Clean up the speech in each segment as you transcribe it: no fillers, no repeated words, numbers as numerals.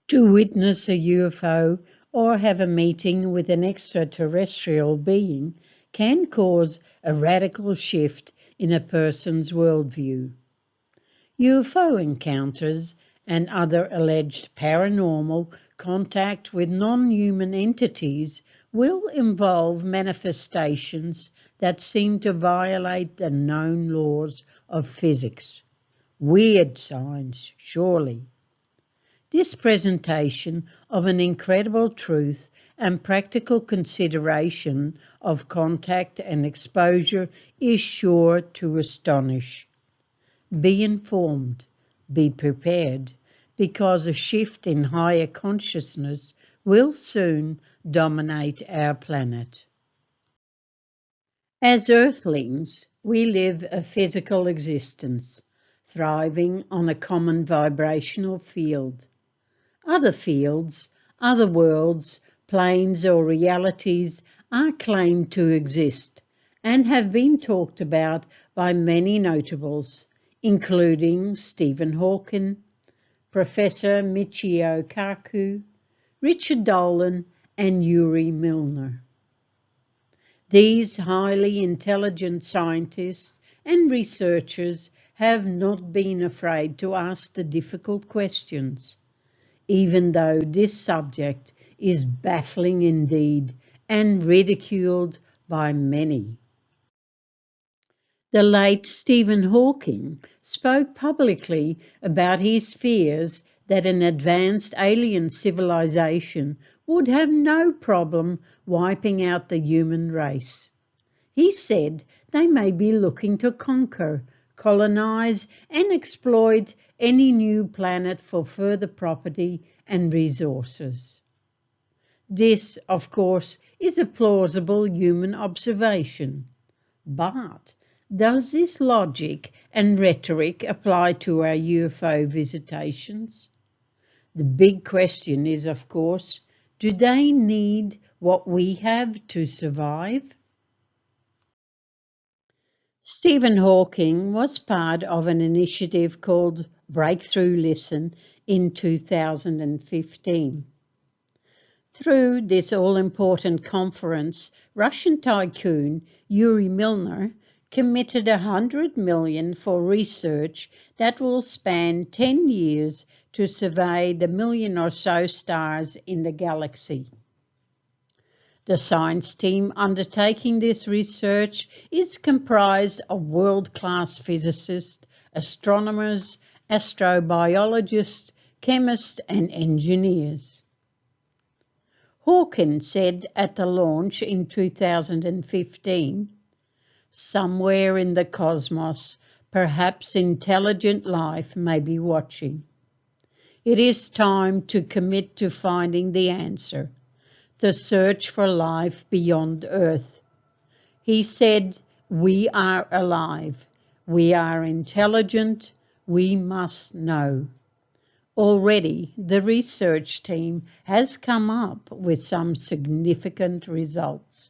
To witness a UFO or have a meeting with an extraterrestrial being can cause a radical shift in a person's worldview. UFO encounters and other alleged paranormal contact with non-human entities will involve manifestations that seem to violate the known laws of physics. Weird signs, surely. This presentation of an incredible truth and practical consideration of contact and exposure is sure to astonish. Be informed, be prepared, because a shift in higher consciousness will soon dominate our planet. As Earthlings, we live a physical existence, thriving on a common vibrational field. Other fields, other worlds, planes or realities are claimed to exist and have been talked about by many notables, including Stephen Hawking, Professor Michio Kaku, Richard Dolan and Yuri Milner. These highly intelligent scientists and researchers have not been afraid to ask the difficult questions, even though this subject is baffling indeed and ridiculed by many. The late Stephen Hawking spoke publicly about his fears that an advanced alien civilization would have no problem wiping out the human race. He said they may be looking to conquer, colonize, and exploit any new planet for further property and resources. This, of course, is a plausible human observation. But does this logic and rhetoric apply to our UFO visitations? The big question is, of course, do they need what we have to survive? Stephen Hawking was part of an initiative called Breakthrough Listen in 2015. Through this all-important conference, Russian tycoon Yuri Milner committed $100 million for research that will span 10 years to survey the million or so stars in the galaxy. The science team undertaking this research is comprised of world-class physicists, astronomers, astrobiologists, chemists, and engineers. Hawking said at the launch in 2015, "Somewhere in the cosmos, perhaps intelligent life may be watching. It is time to commit to finding the answer, the search for life beyond Earth." He said, "We are alive. We are intelligent. We must know." Already, the research team has come up with some significant results.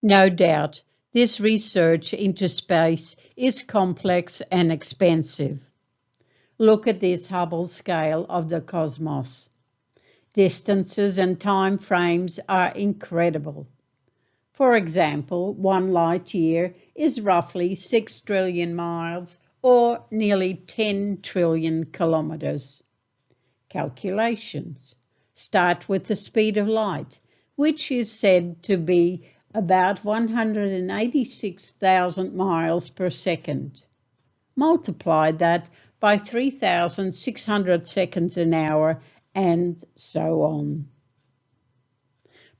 No doubt, this research into space is complex and expensive. Look at this Hubble scale of the cosmos. Distances and time frames are incredible. For example, 1 light year is roughly 6 trillion miles or nearly 10 trillion kilometers. Calculations start with the speed of light, which is said to be about 186,000 miles per second. Multiply that by 3,600 seconds an hour, and so on.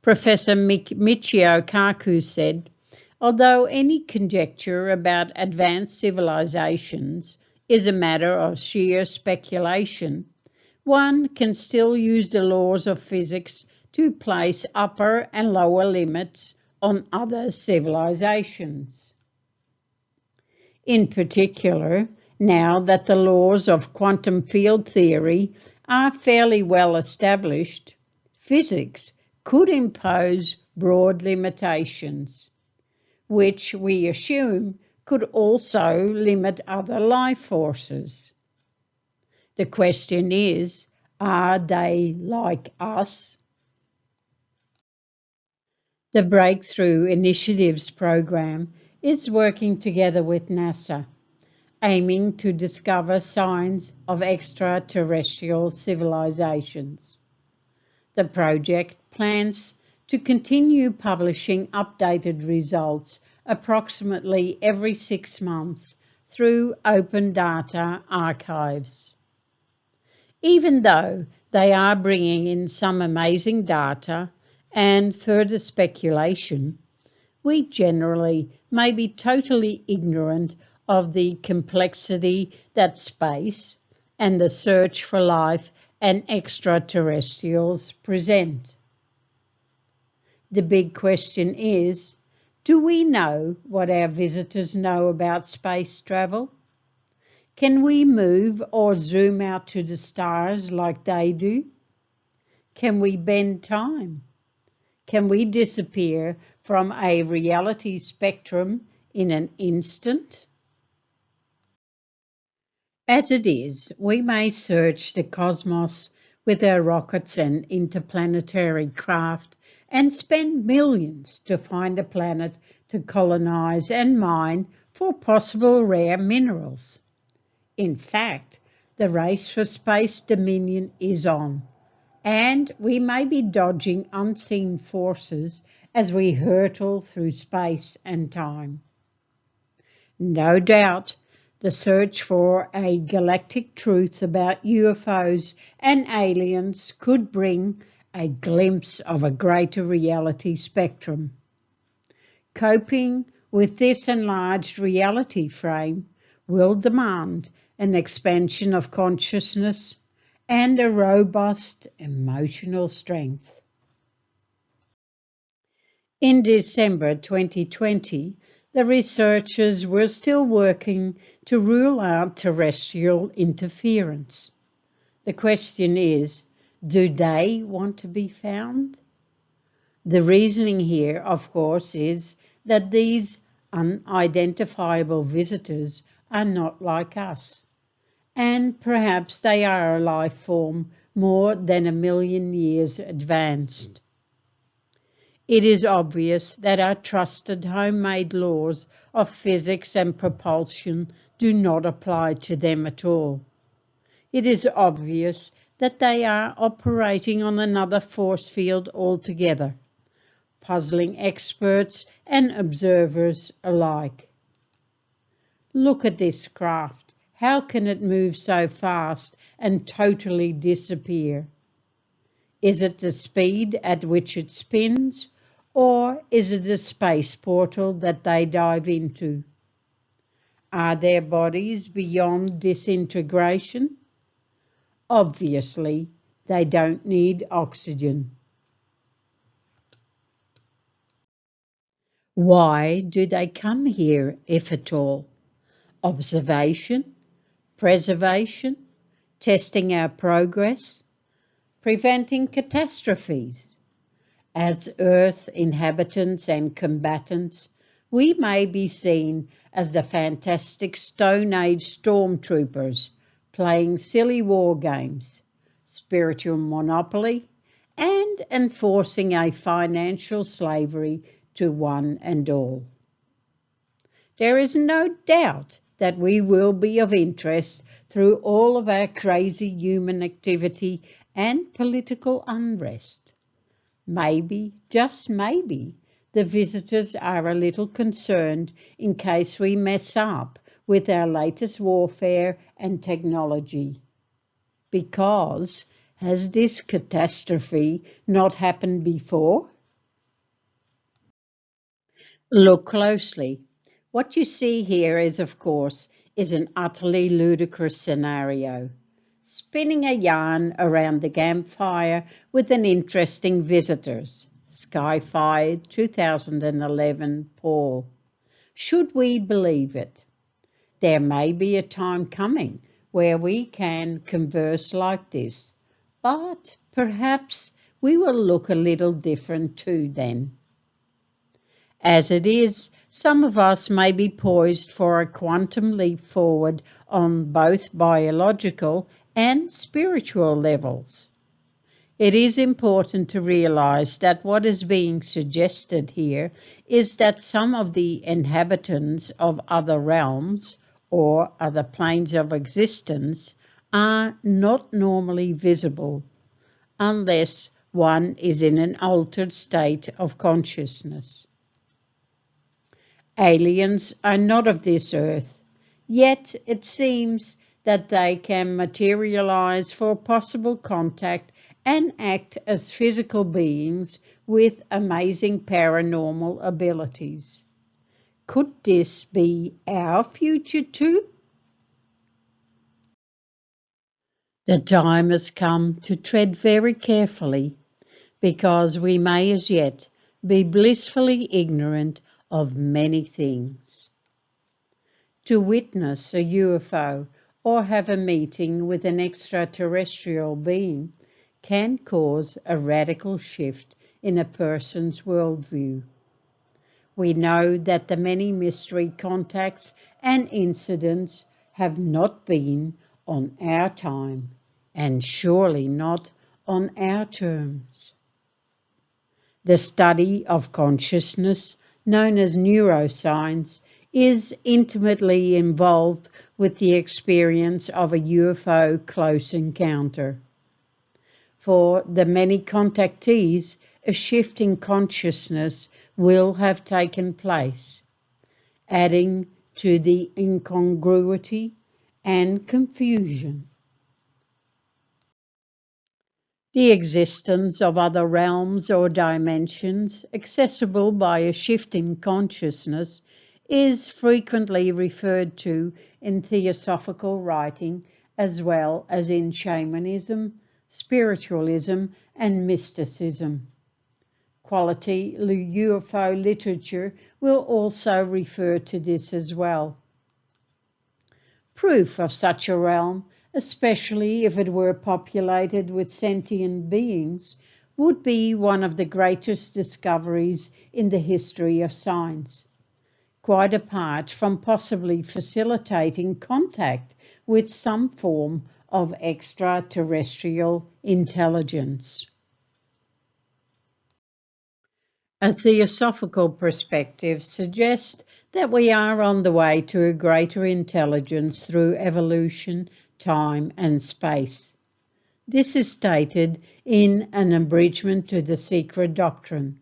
Professor Michio Kaku said, "Although any conjecture about advanced civilizations is a matter of sheer speculation, one can still use the laws of physics to place upper and lower limits on other civilizations. In particular, Now that the laws of quantum field theory are fairly well established, physics could impose broad limitations, which we assume could also limit other life forces. The question is, are they like us? The Breakthrough Initiatives program is working together with NASA, aiming to discover signs of extraterrestrial civilizations. The project plans to continue publishing updated results approximately every 6 months through open data archives. Even though they are bringing in some amazing data and further speculation, we generally may be totally ignorant of the complexity that space and the search for life and extraterrestrials present. The big question is, do we know what our visitors know about space travel? Can we move or zoom out to the stars like they do? Can we bend time? Can we disappear from a reality spectrum in an instant? As it is, we may search the cosmos with our rockets and interplanetary craft and spend millions to find a planet to colonize and mine for possible rare minerals. In fact, the race for space dominion is on, and we may be dodging unseen forces as we hurtle through space and time. No doubt, the search for a galactic truth about UFOs and aliens could bring a glimpse of a greater reality spectrum. Coping with this enlarged reality frame will demand an expansion of consciousness and a robust emotional strength. In December 2020, the researchers were still working to rule out terrestrial interference. The question is, do they want to be found? The reasoning here, of course, is that these unidentifiable visitors are not like us, and perhaps they are a life form more than 1,000,000 years advanced. It is obvious that our trusted homemade laws of physics and propulsion do not apply to them at all. It is obvious that they are operating on another force field altogether, puzzling experts and observers alike. Look at this craft. How can it move so fast and totally disappear? Is it the speed at which it spins, or is it a space portal that they dive into? Are their bodies beyond disintegration? Obviously, they don't need oxygen. Why do they come here, if at all? Observation, preservation, testing our progress, preventing catastrophes. As Earth inhabitants and combatants, we may be seen as the fantastic Stone Age stormtroopers playing silly war games, spiritual monopoly, and enforcing a financial slavery to one and all. There is no doubt that we will be of interest through all of our crazy human activity and political unrest. Maybe, just maybe, the visitors are a little concerned in case we mess up with our latest warfare and technology. Because, has this catastrophe not happened before? Look closely. What you see here is, of course, an utterly ludicrous scenario. Spinning a yarn around the campfire with an interesting visitors. Sci-Fi 2011 Paul. Should we believe it? There may be a time coming where we can converse like this, but perhaps we will look a little different too then. As it is, some of us may be poised for a quantum leap forward on both biological and spiritual levels. It is important to realize that what is being suggested here is that some of the inhabitants of other realms or other planes of existence are not normally visible unless one is in an altered state of consciousness. Aliens are not of this earth, yet it seems that they can materialize for possible contact and act as physical beings with amazing paranormal abilities. Could this be our future too? The time has come to tread very carefully, because we may as yet be blissfully ignorant of many things. To witness a UFO or have a meeting with an extraterrestrial being can cause a radical shift in a person's worldview. We know that the many mystery contacts and incidents have not been on our time and surely not on our terms. The study of consciousness, known as neuroscience, is intimately involved with the experience of a UFO close encounter. For the many contactees, a shift in consciousness will have taken place, adding to the incongruity and confusion. The existence of other realms or dimensions accessible by a shift in consciousness is frequently referred to in theosophical writing as well as in shamanism, spiritualism, and mysticism. Quality UFO literature will also refer to this as well. Proof of such a realm, especially if it were populated with sentient beings, would be one of the greatest discoveries in the history of science, quite apart from possibly facilitating contact with some form of extraterrestrial intelligence. A theosophical perspective suggests that we are on the way to a greater intelligence through evolution, time, and space. This is stated in an abridgment to the Secret Doctrine.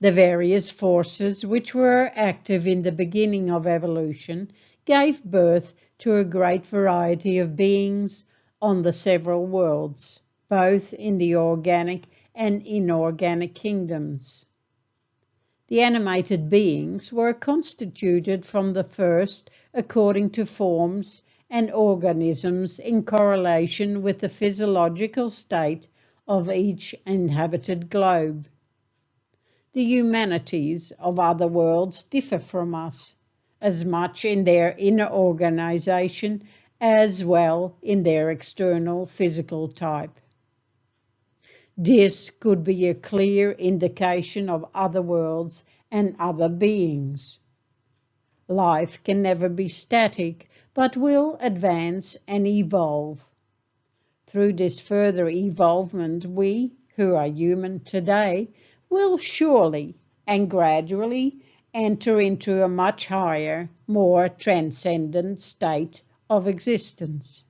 The various forces which were active in the beginning of evolution gave birth to a great variety of beings on the several worlds, both in the organic and inorganic kingdoms. The animated beings were constituted from the first according to forms and organisms in correlation with the physiological state of each inhabited globe. The humanities of other worlds differ from us, as much in their inner organisation as well in their external physical type. This could be a clear indication of other worlds and other beings. Life can never be static, but will advance and evolve. Through this further evolvement, we, who are human today, will surely and gradually enter into a much higher, more transcendent state of existence.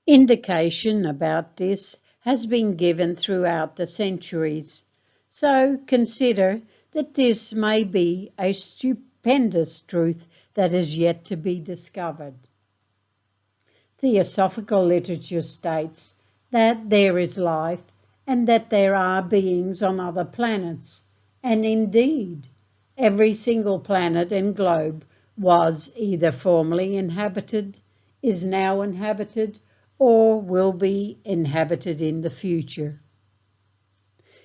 Indication about this has been given throughout the centuries, so consider that this may be a stupendous truth that is yet to be discovered. Theosophical literature states that there is life and that there are beings on other planets, and indeed, every single planet and globe was either formerly inhabited, is now inhabited, or will be inhabited in the future.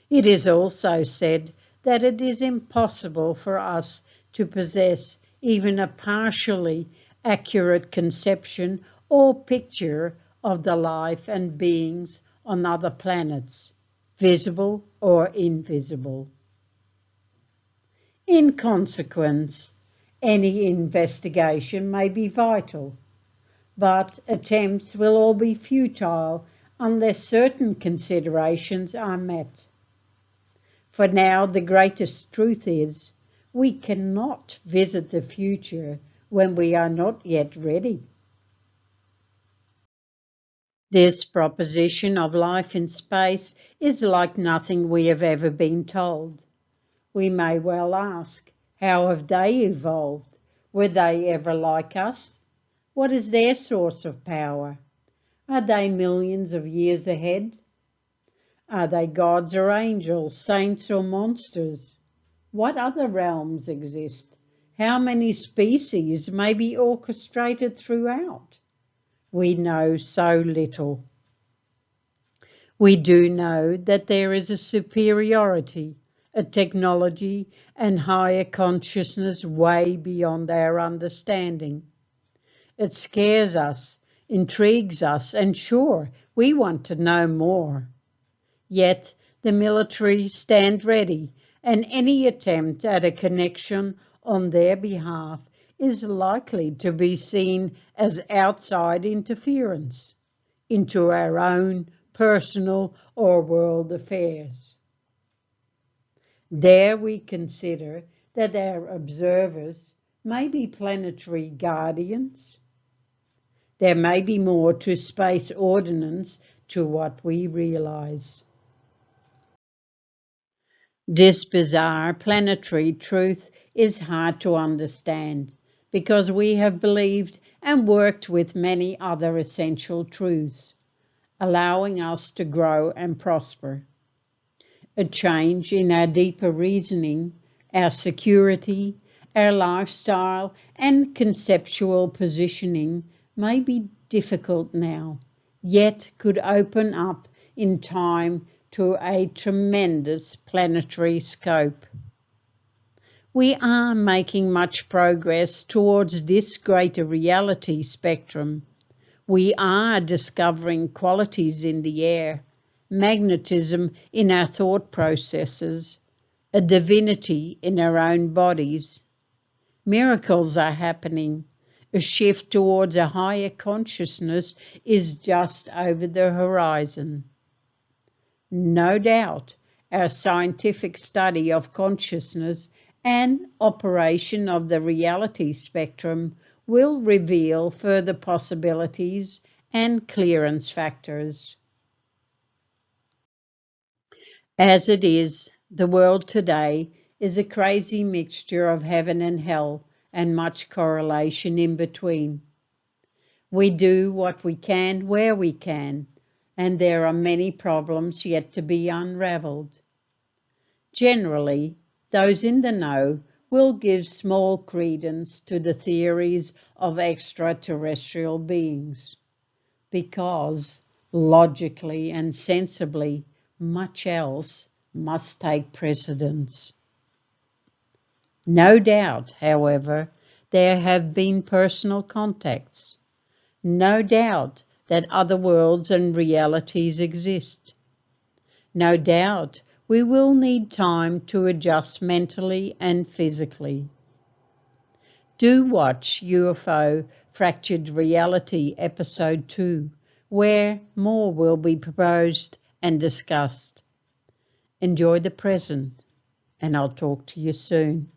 It is also said that it is impossible for us to possess even a partially accurate conception or picture of the life and beings on other planets, visible or invisible. In consequence, any investigation may be vital, but attempts will all be futile unless certain considerations are met. For now, the greatest truth is we cannot visit the future when we are not yet ready. This proposition of life in space is like nothing we have ever been told. We may well ask, how have they evolved? Were they ever like us? What is their source of power? Are they millions of years ahead? Are they gods or angels, saints or monsters? What other realms exist? How many species may be orchestrated throughout? We know so little. We do know that there is a superiority, a technology and higher consciousness way beyond our understanding. It scares us, intrigues us, and sure, we want to know more. Yet the military stand ready, and any attempt at a connection on their behalf is likely to be seen as outside interference into our own personal or world affairs. Dare we consider that our observers may be planetary guardians? There may be more to space ordinance to what we realize. This bizarre planetary truth is hard to understand because we have believed and worked with many other essential truths, allowing us to grow and prosper. A change in our deeper reasoning, our security, our lifestyle, and conceptual positioning may be difficult now, yet could open up in time to a tremendous planetary scope. We are making much progress towards this greater reality spectrum. We are discovering qualities in the air, magnetism in our thought processes, a divinity in our own bodies. Miracles are happening. A shift towards a higher consciousness is just over the horizon. No doubt, our scientific study of consciousness and operation of the reality spectrum will reveal further possibilities and clearance factors. As it is, the world today is a crazy mixture of heaven and hell and much correlation in between. We do what we can where we can, and there are many problems yet to be unraveled. Generally, those in the know will give small credence to the theories of extraterrestrial beings, because logically and sensibly much else must take precedence. No doubt, however, there have been personal contacts. No doubt that other worlds and realities exist. No doubt we will need time to adjust mentally and physically. Do watch UFO Fractured Reality Episode 2, where more will be proposed and discussed. Enjoy the present, and I'll talk to you soon.